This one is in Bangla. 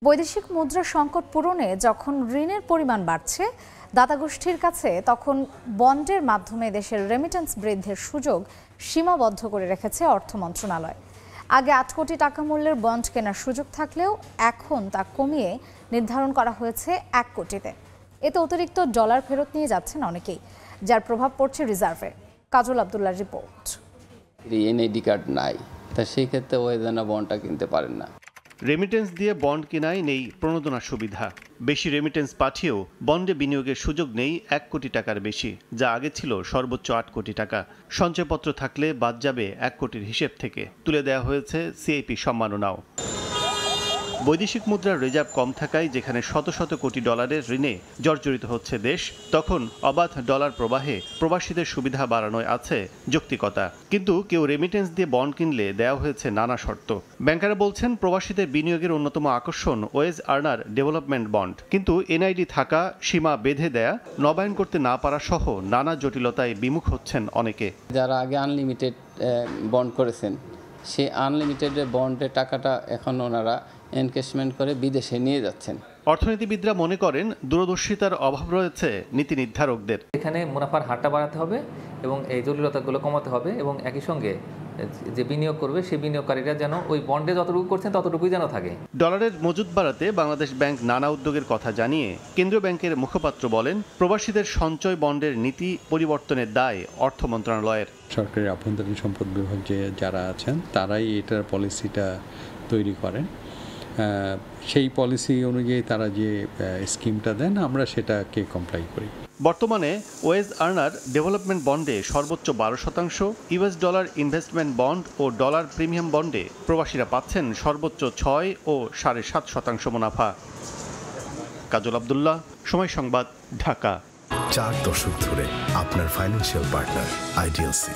বৈদেশিক মুদ্রা সংকট পূরণে যখন ঋণের পরিমাণ বাড়ছে দাতাগোষ্ঠীর কাছে, তখন বন্ডের মাধ্যমে দেশের রেমিটেন্স বৃদ্ধির সুযোগ সীমাবদ্ধ করে রেখেছে অর্থ মন্ত্রণালয়। আগে ৮ কোটি টাকা মূল্যের বন্ড কেনার সুযোগ থাকলেও এখন তা কমিয়ে নির্ধারণ করা হয়েছে ১ কোটিতে। এতে অতিরিক্ত ডলার ফেরত নিয়ে যাচ্ছেন অনেকেই, যার প্রভাব পড়ছে রিজার্ভে। কাজল আব্দুল্লাহর রিপোর্ট। এনআইডি কার্ড নাই, তা সেই ক্ষেত্রে ওয়েদানা বন্ডটা কিনতে পারেন না। রেমিটেন্স দিয়ে বন্ড কেনায় নেই প্রণোদনার সুবিধা। বেশি রেমিটেন্স পাঠিয়েও বন্ডে বিনিয়োগের সুযোগ নেই ১ কোটি টাকার বেশি, যা আগে ছিল সর্বোচ্চ ৮ কোটি টাকা। সঞ্চয়পত্র থাকলে বাদ যাবে ১ কোটির হিসেব থেকে। তুলে দেওয়া হয়েছে সিআইপি সম্মাননাও। বৈদেশিক মুদ্রার রিজার্ভ কম থাকায় যেখানে শত শত কোটি ডলারের ঋণে জর্জরিত হচ্ছে দেশ, তখন অবাধ ডলার প্রবাহে প্রবাসীদের সুবিধা বাড়ানোয় আছে যৌক্তিকতা। কিন্তু কেউ রেমিটেন্স দিয়ে বন্ড কিনলে দেওয়া হয়েছে নানা শর্ত। ব্যাংকাররা বলছেন প্রবাসীদের বিনিয়োগের অন্যতম আকর্ষণ ওয়েজ আর্নার ডেভেলপমেন্ট বন্ড, কিন্তু এনআইডি থাকা, সীমা বেঁধে দেয়া, নবায়ন করতে না পারা সহ নানা জটিলতায় বিমুখ হচ্ছেন অনেকে। যারা আগে আনলিমিটেড বন্ড করেছেন, সেই আনলিমিটেড বন্ডের টাকাটা এখন ওনারা এনকেশমেন্ট করে বিদেশে নিয়ে যাচ্ছেন। অর্থনীতিবিদরা মনে করেন দূরদর্শিতার অভাব রয়েছে নীতি নির্ধারকদের। এখানে মুনাফার হারটা বাড়াতে হবে এবং এই জটিলতাগুলো কমাতে হবে, এবং একই সঙ্গে যে বিনিয়োগ করবে সেই বিনিয়োগকারীরা যেন ওই বন্ডে যতটুকু করছেন ততটুকুই যেন থাকে। ডলারের মজুদ বাড়াতে বাংলাদেশ ব্যাংক নানা উদ্যোগের কথা জানিয়ে কেন্দ্রীয় ব্যাংকের মুখপাত্র বলেন, প্রবাসীদের সঞ্চয় বন্ডের নীতি পরিবর্তনের দায় অর্থ মন্ত্রণালয়ের। সরকারি আভ্যন্তরীণ সম্পদ বিভাগে যারা আছেন তারাই এটার পলিসিটা তৈরি করেন। সেই পলিসি অনুযায়ী তারা যে স্কিমটা দেন আমরা সেটাকে কমপ্লাই করি। বর্তমানে ওয়েজ আর্নার ডেভেলপমেন্ট বন্ডে সর্বোচ্চ 12%, ইউএস ডলার ইনভেস্টমেন্ট বন্ড ও ডলার প্রিমিয়াম বন্ডে প্রবাসীরা পাচ্ছেন সর্বোচ্চ 6 ও 7.5% মুনাফা। কাজল আব্দুল্লাহ, সময় সংবাদ, ঢাকা। 4 দশক ধরে আপনার ফাইন্যান্সিয়াল পার্টনার আইডিএলসি।